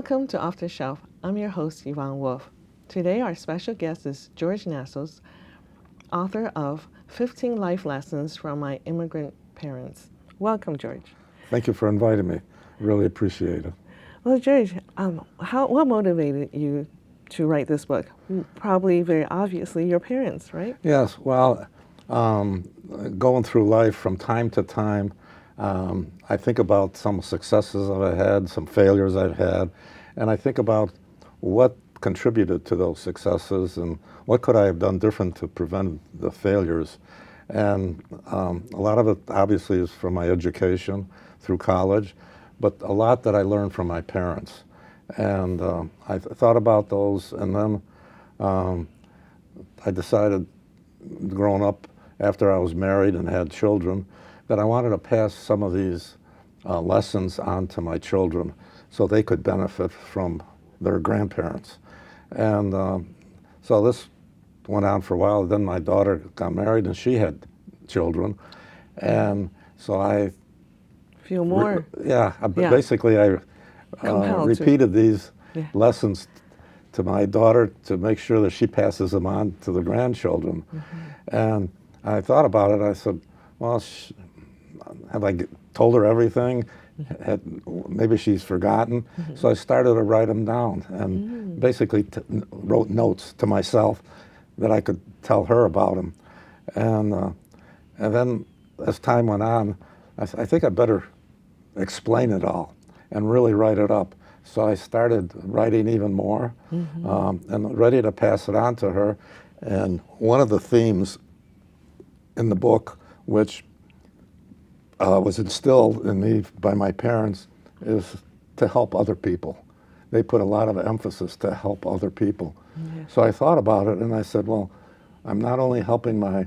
Welcome to Off the Shelf. I'm your host, Yvonne Wolf. Today, our special guest is George Nassos, author of 15 Life Lessons from My Immigrant Parents. Welcome, George. Thank you for inviting me. Really appreciate it. Well, George, what motivated you to write this book? Probably, very obviously, your parents, right? Yes, well, going through life from time to time, I think about some successes I've had, some failures I've had, and I think about what contributed to those successes and what could I have done different to prevent the failures. And a lot of it obviously is from my education through college, but a lot that I learned from my parents. And I thought about those, and then I decided, growing up, after I was married and had children, that I wanted to pass some of these lessons on to my children so they could benefit from their grandparents. And so this went on for a while. Then my daughter got married and she had children. And so I feel more. Basically I repeated these lessons to my daughter to make sure that she passes them on to the grandchildren. Mm-hmm. And I thought about it. I said, well, have I told her everything? Maybe she's forgotten. Mm-hmm. So I started to write them down and basically wrote notes to myself that I could tell her about them. And then as time went on, I think I better explain it all and really write it up. So I started writing even more and ready to pass it on to her. And one of the themes in the book, which was instilled in me by my parents, is to help other people. They put a lot of emphasis to help other people. Yeah. So I thought about it and I said, well, I'm not only helping my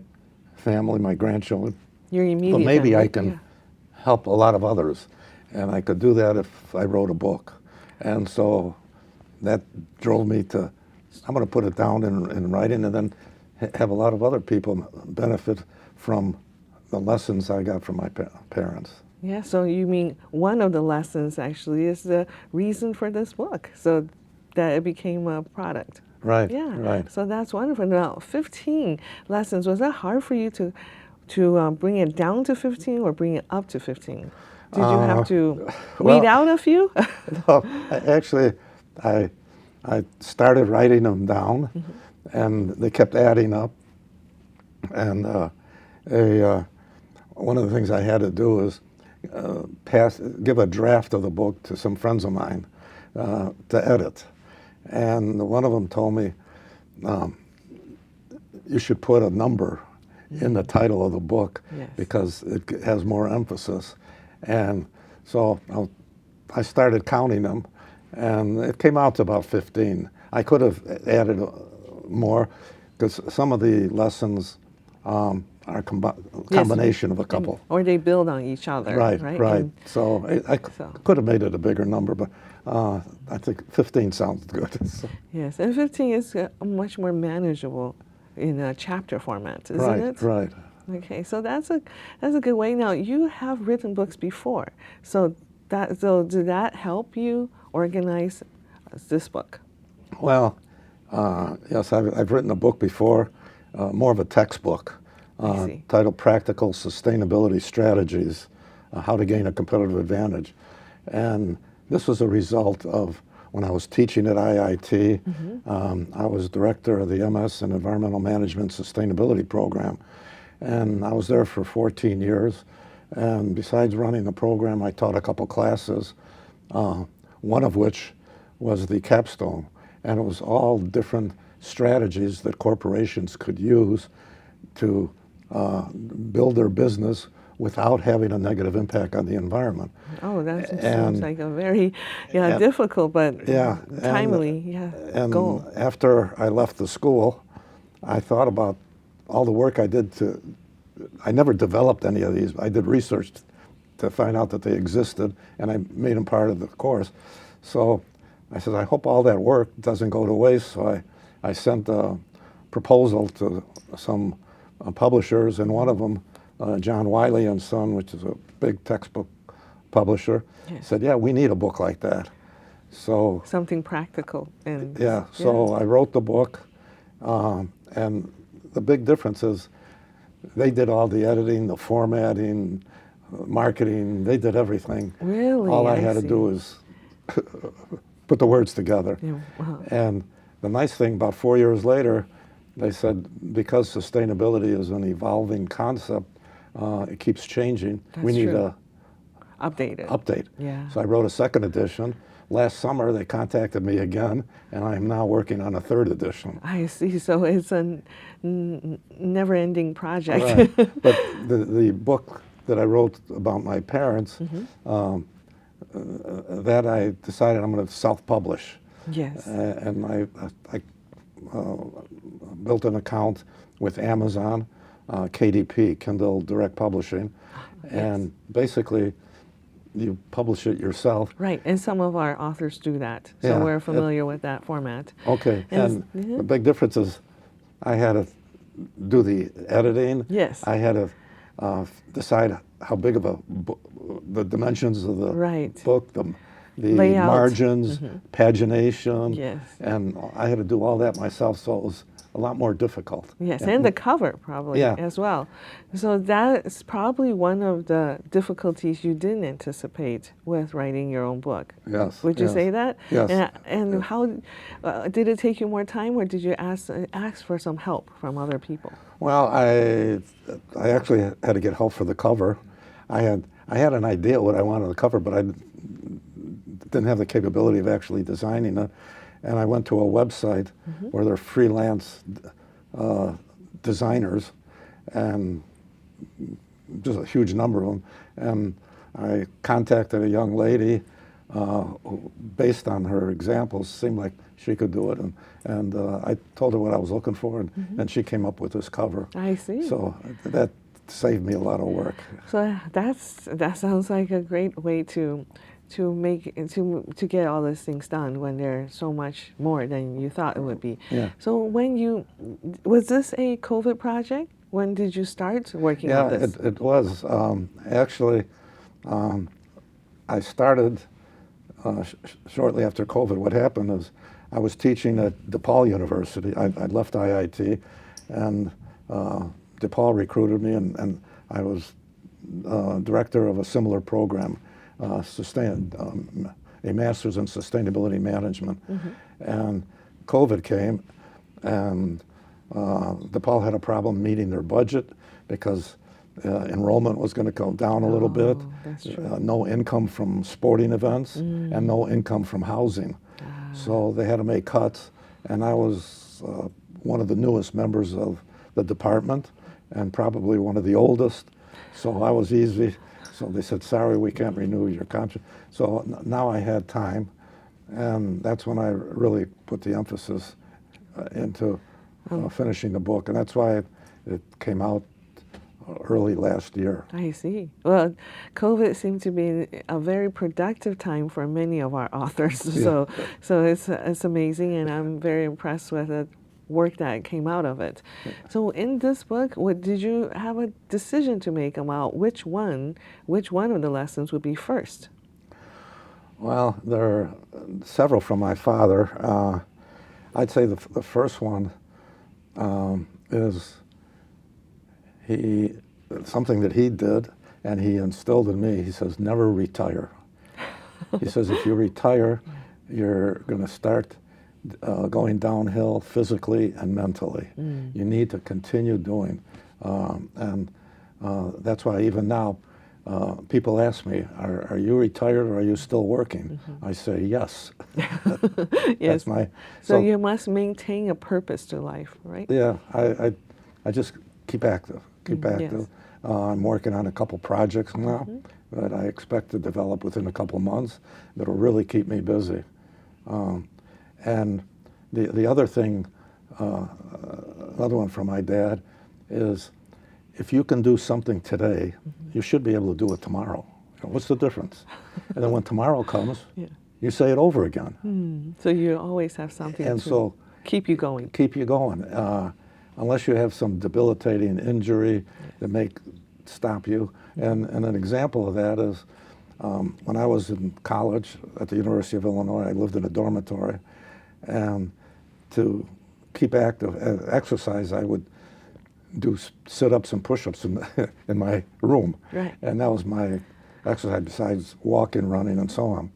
family, my grandchildren, but maybe I can help a lot of others. And I could do that if I wrote a book. And so that drove me to, I'm going to put it down in writing and then have a lot of other people benefit from the lessons I got from my parents. Yeah, so you mean one of the lessons actually is the reason for this book, so that it became a product. Right, yeah. Right. So that's wonderful. Now, 15 lessons, was that hard for you to bring it down to 15 or bring it up to 15? Did you have to weed out a few? No, I started writing them down, and they kept adding up. And one of the things I had to do is give a draft of the book to some friends of mine to edit. And one of them told me, you should put a number in the title of the book because it has more emphasis. And so I started counting them, and it came out to about 15. I could have added more because some of the lessons are a combination of a couple. Or they build on each other. Right. And so I could have made it a bigger number, but I think 15 sounds good. So. Yes, and 15 is much more manageable in a chapter format, isn't it? Right. Okay, so that's a good way. Now, you have written books before, so did that help you organize this book? Well, yes, I've written a book before, more of a textbook, titled Practical Sustainability Strategies, How to Gain a Competitive Advantage. And this was a result of when I was teaching at IIT. I was director of the MS in Environmental Management Sustainability Program. And I was there for 14 years. And besides running the program, I taught a couple classes, one of which was the capstone. And it was all different strategies that corporations could use to build their business without having a negative impact on the environment. Oh, that seems like a very difficult but timely goal. And after I left the school, I thought about all the work I did I never developed any of these. I did research to find out that they existed, and I made them part of the course. So I said, I hope all that work doesn't go to waste. So I sent a proposal to some publishers, and one of them, John Wiley and Son, which is a big textbook publisher, said, yeah, we need a book like that. So something practical. And yeah, so I wrote the book, and the big difference is they did all the editing, the formatting, marketing. They did everything. Really? All I had to do was put the words together. Yeah. And the nice thing, about 4 years later, they said because sustainability is an evolving concept, it keeps changing. That's we need true. a update. Yeah. So I wrote a second edition. Last summer, they contacted me again, and I'm now working on a third edition. I see. So it's a never-ending project. Right. But the book that I wrote about my parents, that I decided I'm going to self-publish. Yes. And I built an account with Amazon, KDP, Kindle Direct Publishing, and basically you publish it yourself. Right, and some of our authors do that, so Yeah, we're familiar with that format. Okay, and the big difference is I had to do the editing. Yes. I had to decide how big of the dimensions of the book, the layout, margins, pagination. Yes. And I had to do all that myself, so it was a lot more difficult. Yes, and the cover probably as well. So that's probably one of the difficulties you didn't anticipate with writing your own book. Yes. Would you say that? Yes. And how did it take you more time, or did you ask for some help from other people? Well, I actually had to get help for the cover. I had an idea what I wanted on the cover, but I didn't have the capability of actually designing it. And I went to a website where they're freelance designers, and just a huge number of them. And I contacted a young lady who, based on her examples, seemed like she could do it. And I told her what I was looking for, and she came up with this cover. I see. So that saved me a lot of work. So that sounds like a great way to get all these things done when there's so much more than you thought it would be. Yeah. So was this a COVID project? When did you start working on this? Yeah, it was. Actually, I started shortly after COVID. What happened is I was teaching at DePaul University. I left IIT, and DePaul recruited me, and I was director of a similar program, a master's in sustainability management. And COVID came, and DePaul had a problem meeting their budget because enrollment was going to go down a little bit. That's true. No income from sporting events, and no income from housing. So they had to make cuts, and I was one of the newest members of the department, and probably one of the oldest. So I was easy. So they said, sorry, we can't renew your contract. So now I had time, and that's when I really put the emphasis into finishing the book. And that's why it came out early last year. I see. Well, COVID seemed to be a very productive time for many of our authors. Yeah. So it's amazing, and I'm very impressed with the work that came out of it. So in this book, did you have a decision to make about which one of the lessons would be first? Well, there are several from my father. I'd say the first one is something that he did, and he instilled in me. He says, never retire. He says, if you retire, you're going to start going downhill physically and mentally. You need to continue doing. And that's why even now, people ask me, are you retired or are you still working? I say, yes. Yes. That's so you must maintain a purpose to life, right? Yeah, I just keep active. Yes. I'm working on a couple projects now that I expect to develop within a couple months that'll really keep me busy. And the other thing, another one from my dad, is if you can do something today, you should be able to do it tomorrow. What's the difference? And then when tomorrow comes, you say it over again. So you always have something to keep you going. Keep you going. Unless you have some debilitating injury that may stop you. And an example of that is When I was in college at the University of Illinois, I lived in a dormitory, and to keep active, exercise, I would do sit-ups and push-ups in my room. Right. And that was my exercise besides walking, running, and so on.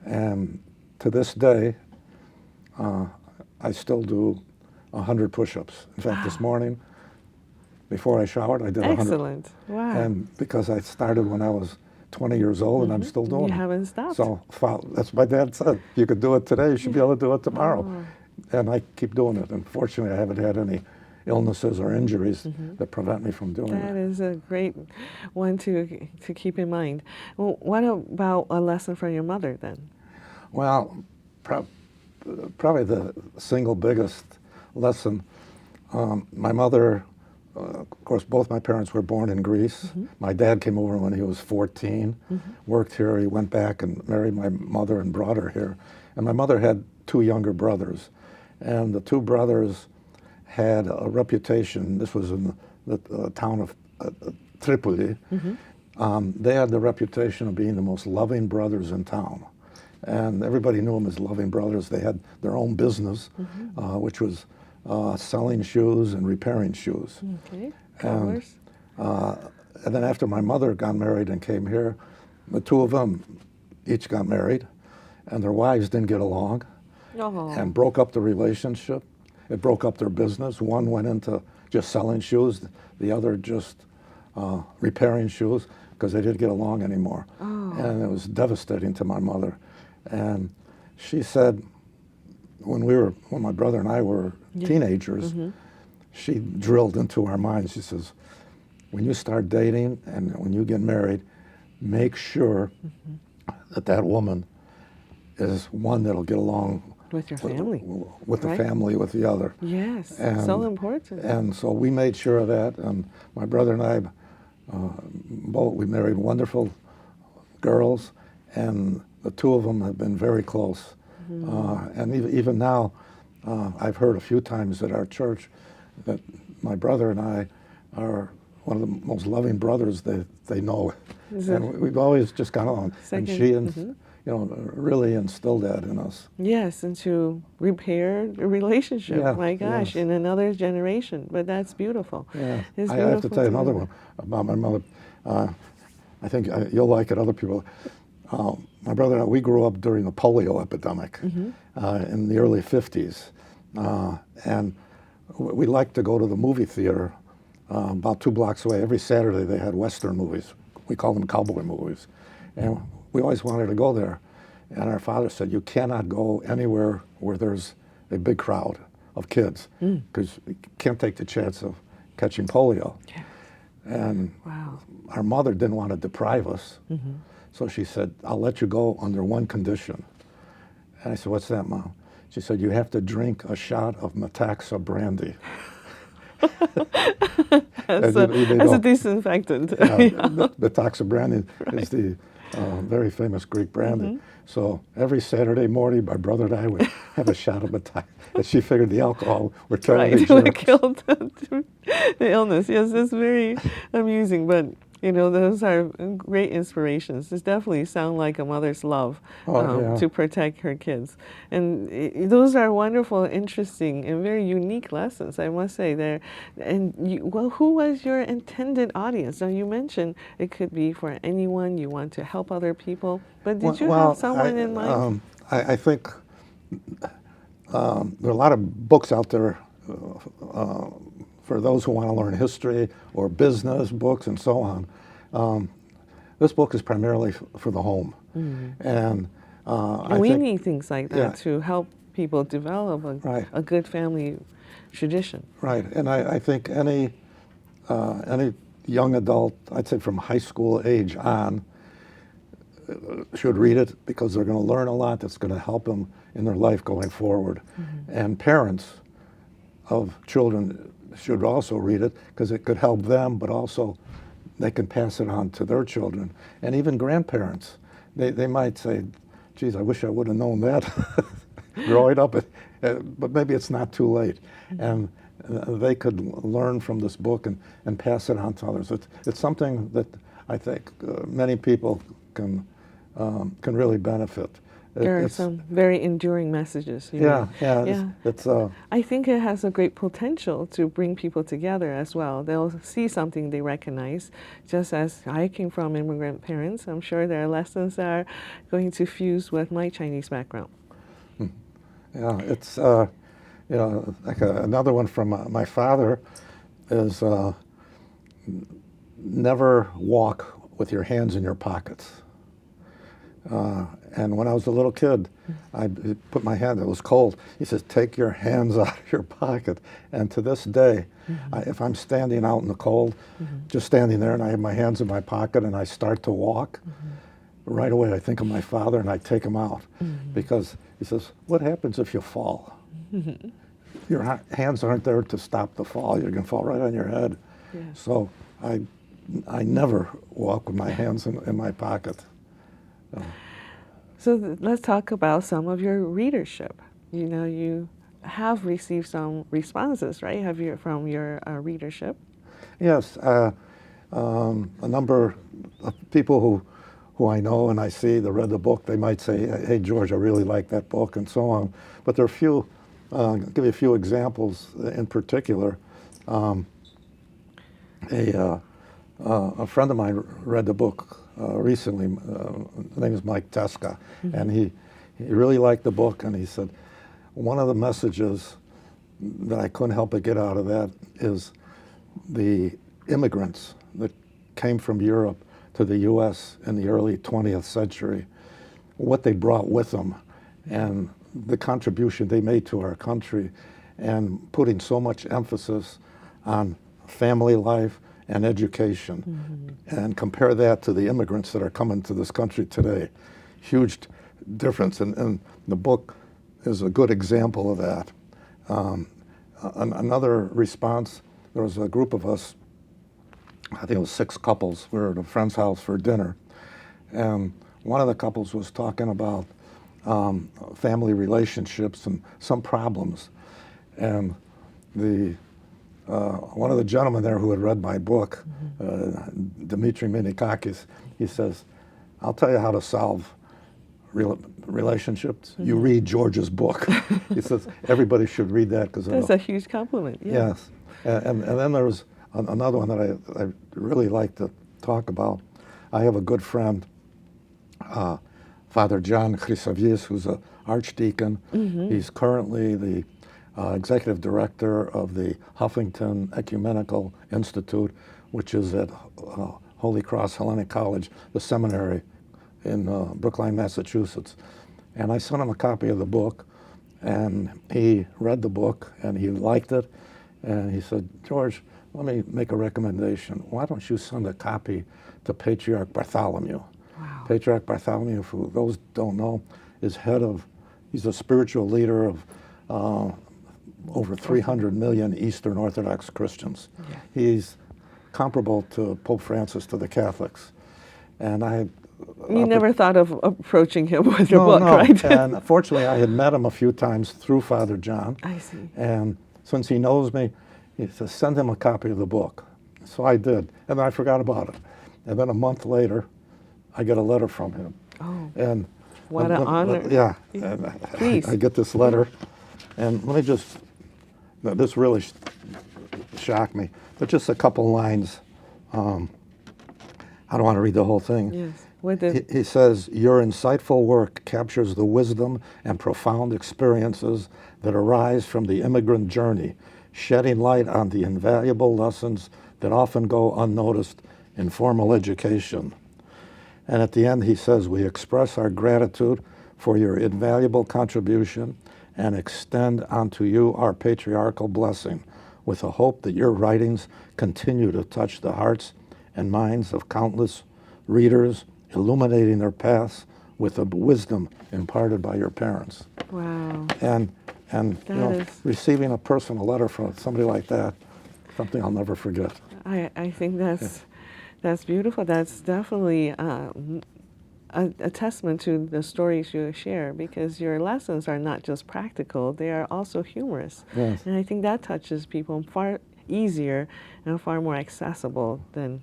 And to this day, I still do 100 push-ups. In fact, this morning, before I showered, I did 100. Excellent. Wow. And because I started when I was 20 years old, and I'm still doing it. You haven't stopped. So that's what my dad said. You could do it today, you should be able to do it tomorrow. And I keep doing it. Unfortunately, I haven't had any illnesses or injuries that prevent me from doing it. That is a great one to keep in mind. Well, what about a lesson from your mother then? Well, probably the single biggest lesson, my mother, of course, both my parents were born in Greece. My dad came over when he was 14, worked here. He went back and married my mother and brought her here. And my mother had 2 younger brothers. And the 2 brothers had a reputation. This was in the town of Tripoli. They had the reputation of being the most loving brothers in town. And everybody knew them as loving brothers. They had their own business, which was selling shoes and repairing shoes. Okay. And then after my mother got married and came here, the 2 of them each got married, and their wives didn't get along and broke up the relationship. It broke up their business. One went into just selling shoes, the other just repairing shoes, because they didn't get along anymore. And it was devastating to my mother. And she said, when my brother and I were teenagers, she drilled into our minds. She says, when you start dating and when you get married, make sure that woman is one that'll get along with your family, with the family, with the other. Yes, and, so important. And so we made sure of that. And my brother and I, we married wonderful girls, and the 2 of them have been very close. And even now, I've heard a few times at our church that my brother and I are one of the most loving brothers they know. And we've always just got on. And she really instilled that in us. Yes, and to repair a relationship, my gosh, in another generation. But that's beautiful. Yeah. It's I have to tell you another one about my mother. I think you'll like it, other people. My brother and I, we grew up during the polio epidemic in the early 50s. And we liked to go to the movie theater about 2 blocks away. Every Saturday they had Western movies. We call them cowboy movies. And we always wanted to go there. And our father said, you cannot go anywhere where there's a big crowd of kids, because you can't take the chance of catching polio. Yeah. And our mother didn't want to deprive us. So she said, I'll let you go under one condition. And I said, what's that, Mom? She said, you have to drink a shot of Metaxa brandy. That's a disinfectant. Metaxa brandy is the very famous Greek brandy. So every Saturday morning, my brother and I would have a shot of Metaxa. And she figured the alcohol would kill the germs. Would kill the illness. Yes, it's very amusing, but those are great inspirations. This definitely sound like a mother's love to protect her kids. And those are wonderful, interesting, and very unique lessons, I must say. There. And who was your intended audience? Now, you mentioned it could be for anyone, you want to help other people, but did you have someone in mind? I think there are a lot of books out there for those who want to learn history or business books and so on. This book is primarily for the home. And we need things like that to help people develop a good family tradition. Right, and I think any young adult, I'd say from high school age on, should read it, because they're going to learn a lot that's going to help them in their life going forward. And parents of children should also read it, because it could help them, but also they can pass it on to their children. And even grandparents, they might say, geez, I wish I would have known that growing up, but maybe it's not too late. And they could learn from this book and pass it on to others. It's something that I think many people can really benefit. There are some very enduring messages. Yeah. It's I think it has a great potential to bring people together as well. They'll see something they recognize. Just as I came from immigrant parents, I'm sure there are lessons that are going to fuse with my Chinese background. Yeah, it's like another one from my father is never walk with your hands in your pockets. And when I was a little kid, I put my hand, it was cold. He says, take your hands out of your pocket. And to this day, if I'm standing out in the cold, just standing there and I have my hands in my pocket and I start to walk, right away I think of my father and I take him out. Because he says, what happens if you fall? Your hands aren't there to stop the fall. You're going to fall right on your head. Yeah. So I never walk with my hands in my pocket. So let's talk about some of your readership. You know, you have received some responses, right? From your readership? Yes, a number of people who I know and I see that read the book, they might say, hey, George, I really like that book, and so on. But there are few, I'll give you a few examples in particular. A friend of mine read the book recently. His name is Mike Teska, and he really liked the book, and he said, one of the messages that I couldn't help but get out of that is the immigrants that came from Europe to the U.S. in the early 20th century, what they brought with them, and the contribution they made to our country, and putting so much emphasis on family life and education, and compare that to the immigrants that are coming to this country today. Huge difference, and the book is a good example of that. Another response, there was a group of us, I think it was 6 couples. We were at a friend's house for dinner, and one of the couples was talking about family relationships and some problems, and one of the gentlemen there who had read my book, Dimitri Minikakis, he says, I'll tell you how to solve relationships. You read George's book. He says, everybody should read that. That's a huge compliment. Yeah. Yes. And then there was another one that I really like to talk about. I have a good friend, Father John Chrysavias, who's an archdeacon. He's currently the executive director of the Huffington Ecumenical Institute, which is at Holy Cross Hellenic College, the seminary in Brookline, Massachusetts. And I sent him a copy of the book, and he read the book, and he liked it, and he said, George, let me make a recommendation. Why don't you send a copy to Patriarch Bartholomew? Wow. Patriarch Bartholomew, for those who don't know, is he's a spiritual leader of over 300 million Eastern Orthodox Christians. Yeah. He's comparable to Pope Francis to the Catholics. And you never thought of approaching him with your book, right? And fortunately, I had met him a few times through Father John. I see. And since he knows me, he says, send him a copy of the book. So I did, and I forgot about it. And then a month later, I get a letter from him. Oh, and what an honor. Yeah. Please. I get this letter, and let me just, this really shocked me, but just a couple lines. I don't want to read the whole thing. Yes. He says, your insightful work captures the wisdom and profound experiences that arise from the immigrant journey, shedding light on the invaluable lessons that often go unnoticed in formal education. And at the end he says, we express our gratitude for your invaluable contribution and extend unto you our patriarchal blessing, with the hope that your writings continue to touch the hearts and minds of countless readers, illuminating their paths with the wisdom imparted by your parents. Wow. And receiving a personal letter from somebody like that, something I'll never forget. I think that's beautiful. That's definitely a testament to the stories you share, because your lessons are not just practical, they are also humorous. Yes. And I think that touches people far easier and far more accessible than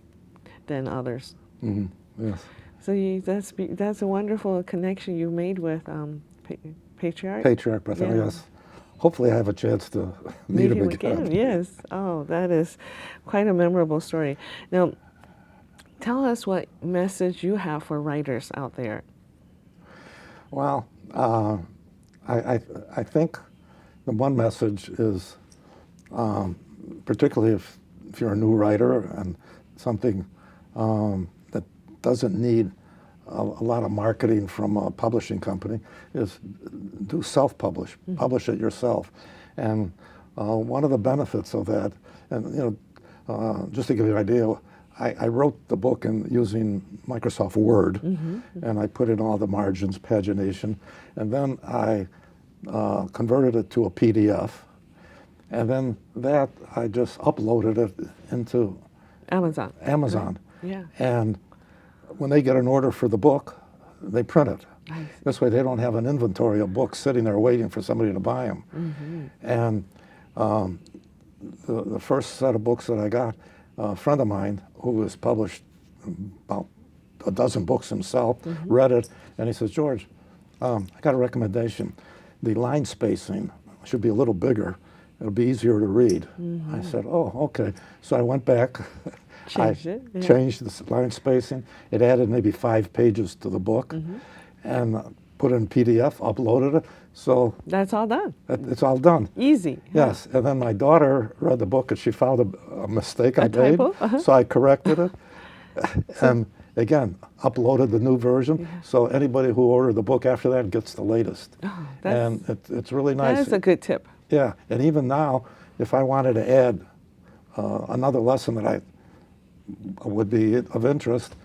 others. Yes. So that's a wonderful connection you made with Patriarch. Patriarch Bartholomew, yes. Hopefully I have a chance to meet him again. Yes. Oh, that is quite a memorable story. Now, tell us what message you have for writers out there. Well, I think the one message is, particularly if you're a new writer and something that doesn't need a lot of marketing from a publishing company, is do self-publish, publish it yourself. And one of the benefits of that, and just to give you an idea, I wrote the book using Microsoft Word, and I put in all the margins, pagination, and then I converted it to a PDF, and then that I just uploaded it into Amazon. Amazon. Right. Yeah. And when they get an order for the book, they print it. Nice. This way they don't have an inventory of books sitting there waiting for somebody to buy them. And the first set of books that I got, a friend of mine who has published about a dozen books himself, read it, and he says, George, I got a recommendation. The line spacing should be a little bigger. It'll be easier to read. I said, oh, okay. So I went back. Changed the line spacing. It added maybe 5 pages to the book, and put it in PDF, uploaded it. So that's all done. It's all done. Easy. Yes. And then my daughter read the book and she found a mistake I made. Typo? So I corrected it. And again, uploaded the new version. So anybody who ordered the book after that gets the latest. Oh, and it's really nice. That's a good tip. Yeah. And even now, if I wanted to add another lesson that I would be of interest,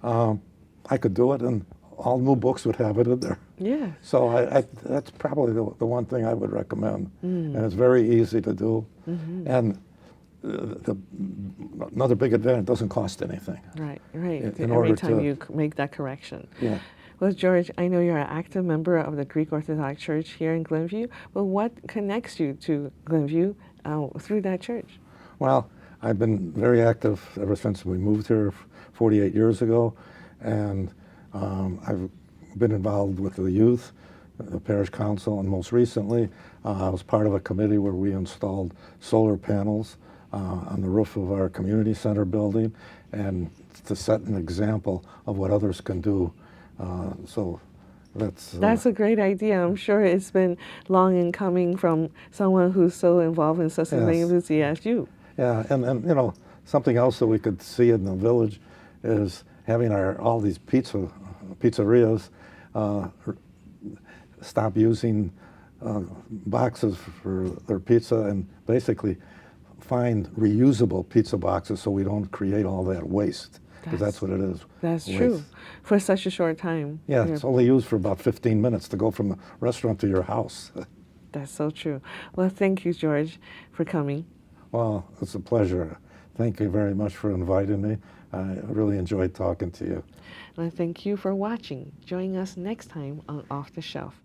I could do it, and all new books would have it in there. Yeah. So that's probably the one thing I would recommend. And it's very easy to do. And another big advantage, it doesn't cost anything. Right, right. Every time you make that correction. Yeah. Well, George, I know you're an active member of the Greek Orthodox Church here in Glenview, but what connects you to Glenview through that church? Well, I've been very active ever since we moved here 48 years ago, and I've been involved with the youth, the parish council, and most recently I was part of a committee where we installed solar panels on the roof of our community center building, and to set an example of what others can do. So that's a great idea. I'm sure it's been long in coming from someone who's so involved in sustainability as you. Yeah, and something else that we could see in the village is having all these pizzerias stop using boxes for their pizza and basically find reusable pizza boxes so we don't create all that waste, because that's what it is. That's waste. True. For such a short time. Yeah, it's only used for about 15 minutes to go from the restaurant to your house. That's so true. Well, thank you, George, for coming. Well, it's a pleasure. Thank you very much for inviting me. I really enjoyed talking to you. And I thank you for watching. Join us next time on Off the Shelf.